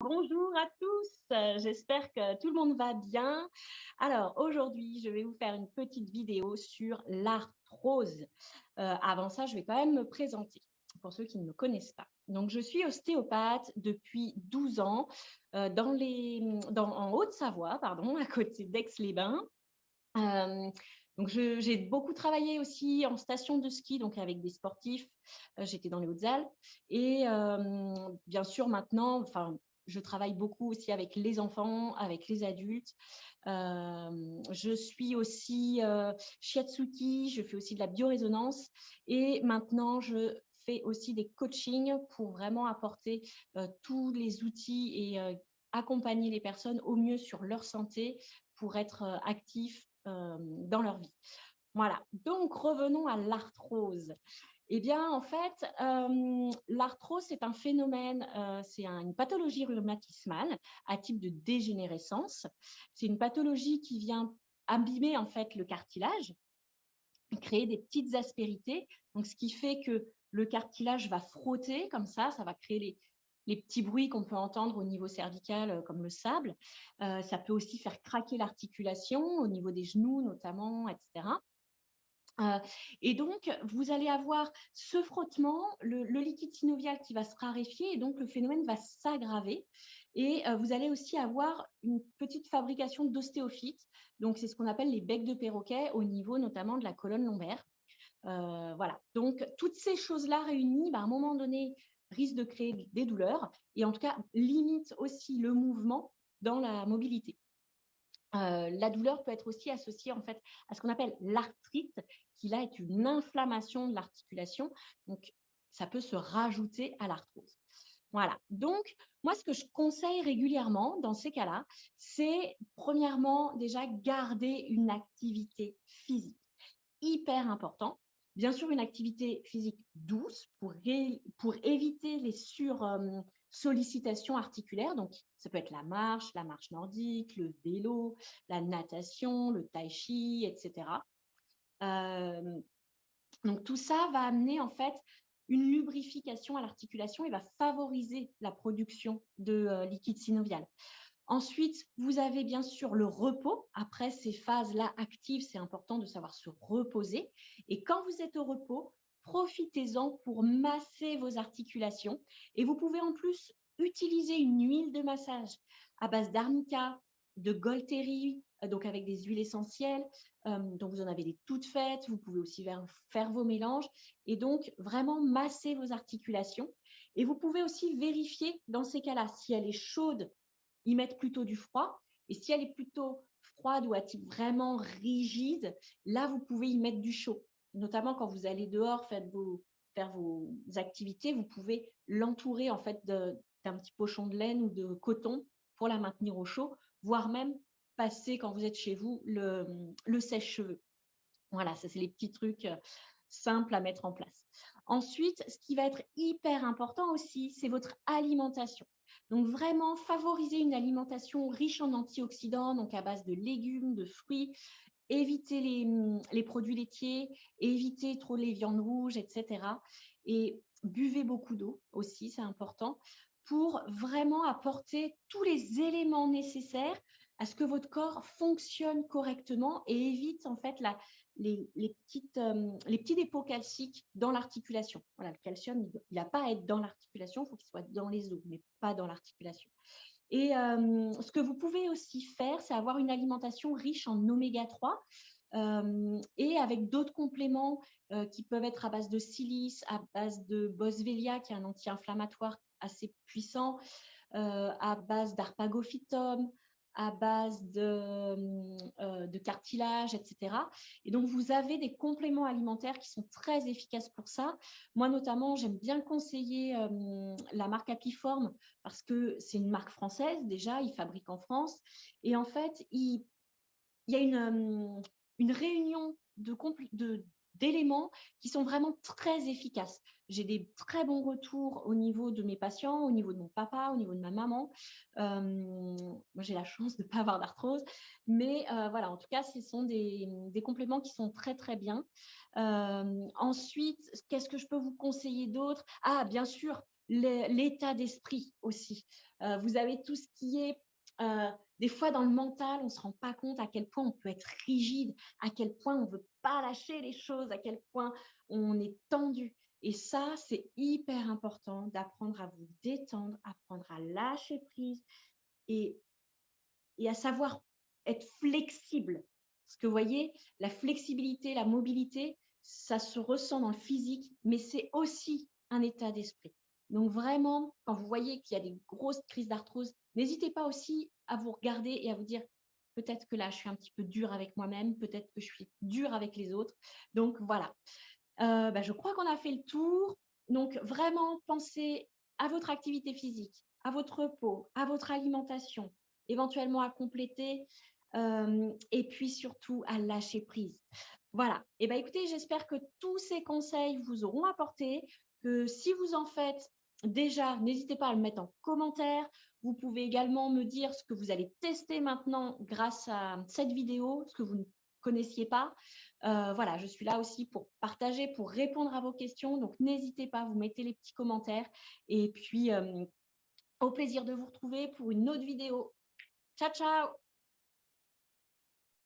Bonjour à tous, j'espère que tout le monde va bien. Alors aujourd'hui, je vais vous faire une petite vidéo sur l'arthrose. Avant ça, je vais quand même me présenter pour ceux qui ne me connaissent pas. Donc, je suis ostéopathe depuis 12 ans en Haute-Savoie, pardon, à côté d'Aix-les-Bains. Euh, donc, j'ai beaucoup travaillé aussi en station de ski, donc avec des sportifs. J'étais dans les Hautes-Alpes. Et bien sûr, maintenant, je travaille beaucoup aussi avec les enfants, avec les adultes. Je suis aussi shiatsuki, je fais aussi de la biorésonance. Et maintenant, je fais aussi des coachings pour vraiment apporter tous les outils et accompagner les personnes au mieux sur leur santé pour être actifs dans leur vie. Voilà, donc revenons à l'arthrose. Eh bien, en fait, l'arthrose, c'est un phénomène, une pathologie rhumatismale à type de dégénérescence. C'est une pathologie qui vient abîmer en fait le cartilage, créer des petites aspérités. Donc, ce qui fait que le cartilage va frotter comme ça va créer les petits bruits qu'on peut entendre au niveau cervical, comme le sable. Ça peut aussi faire craquer l'articulation au niveau des genoux notamment, etc. Euh, et donc, vous allez avoir ce frottement, le liquide synovial qui va se raréfier et donc le phénomène va s'aggraver. Et vous allez aussi avoir une petite fabrication d'ostéophytes. Donc, c'est ce qu'on appelle les becs de perroquet au niveau notamment de la colonne lombaire. Voilà. Donc, toutes ces choses-là réunies, à un moment donné, risquent de créer des douleurs et en tout cas limitent aussi le mouvement dans la mobilité. La douleur peut être aussi associée en fait à ce qu'on appelle l'arthrite, qui là est une inflammation de l'articulation. Donc, ça peut se rajouter à l'arthrose. Voilà. Donc, moi, ce que je conseille régulièrement dans ces cas-là, c'est premièrement déjà garder une activité physique. Hyper important. Bien sûr, une activité physique douce pour éviter les sollicitations articulaires. Donc, ça peut être la marche nordique, le vélo, la natation, le tai chi, etc. Euh, donc, tout ça va amener en fait une lubrification à l'articulation et va favoriser la production de liquide synovial. Ensuite, vous avez bien sûr le repos. Après ces phases-là actives, c'est important de savoir se reposer. Et quand vous êtes au repos, profitez-en pour masser vos articulations. Et vous pouvez en plus utiliser une huile de massage à base d'arnica, de goiteri, donc avec des huiles essentielles. Donc vous en avez des toutes faites. Vous pouvez aussi faire vos mélanges et donc vraiment masser vos articulations. Et vous pouvez aussi vérifier dans ces cas-là si elle est chaude, y mettre plutôt du froid. Et si elle est plutôt froide ou à type vraiment rigide, là, vous pouvez y mettre du chaud. Notamment quand vous allez dehors faire vos activités, vous pouvez l'entourer en fait d'un petit pochon de laine ou de coton pour la maintenir au chaud, voire même passer quand vous êtes chez vous le sèche-cheveux. Voilà, ça c'est les petits trucs simples à mettre en place. Ensuite, ce qui va être hyper important aussi, c'est votre alimentation. Donc vraiment favoriser une alimentation riche en antioxydants, donc à base de légumes, de fruits, éviter les produits laitiers, éviter trop les viandes rouges, etc. Et buvez beaucoup d'eau aussi, c'est important, pour vraiment apporter tous les éléments nécessaires à ce que votre corps fonctionne correctement et évite en fait les petits dépôts calciques dans l'articulation. Voilà, le calcium, il n'a pas à être dans l'articulation, il faut qu'il soit dans les os, mais pas dans l'articulation. Et ce que vous pouvez aussi faire, c'est avoir une alimentation riche en oméga 3 et avec d'autres compléments qui peuvent être à base de silice, à base de boswellia, qui est un anti-inflammatoire assez puissant, à base d'arpagophytum, à base de cartilage, etc. Et donc, vous avez des compléments alimentaires qui sont très efficaces pour ça. Moi, notamment, j'aime bien conseiller la marque Apiform parce que c'est une marque française déjà, ils fabriquent en France. Et en fait, il y a une réunion d'éléments qui sont vraiment très efficaces. J'ai des très bons retours au niveau de mes patients, au niveau de mon papa, au niveau de ma maman. Moi, j'ai la chance de ne pas avoir d'arthrose, mais voilà, en tout cas, ce sont des compléments qui sont très, très bien. Ensuite, qu'est-ce que je peux vous conseiller d'autre? Ah, bien sûr, l'état d'esprit aussi. Vous avez tout ce qui est, des fois dans le mental, on ne se rend pas compte à quel point on peut être rigide, à quel point on ne veut pas lâcher les choses, à quel point on est tendu. Et ça, c'est hyper important d'apprendre à vous détendre, apprendre à lâcher prise et, et à savoir être flexible. Parce que vous voyez, la flexibilité, la mobilité, ça se ressent dans le physique, mais c'est aussi un état d'esprit. Donc vraiment, quand vous voyez qu'il y a des grosses crises d'arthrose, n'hésitez pas aussi à vous regarder et à vous dire, peut-être que là, je suis un petit peu dure avec moi-même, peut-être que je suis dure avec les autres. Donc voilà, je crois qu'on a fait le tour. Donc vraiment, pensez à votre activité physique, à votre repos, à votre alimentation, éventuellement à compléter, et puis surtout à lâcher prise. Voilà. Et écoutez, j'espère que tous ces conseils vous auront apporté, que si vous en faites déjà, n'hésitez pas à le mettre en commentaire. Vous pouvez également me dire ce que vous allez tester maintenant grâce à cette vidéo, ce que vous ne connaissiez pas. Voilà, je suis là aussi pour partager, pour répondre à vos questions. Donc, n'hésitez pas, vous mettez les petits commentaires. Et puis, au plaisir de vous retrouver pour une autre vidéo. Ciao, ciao!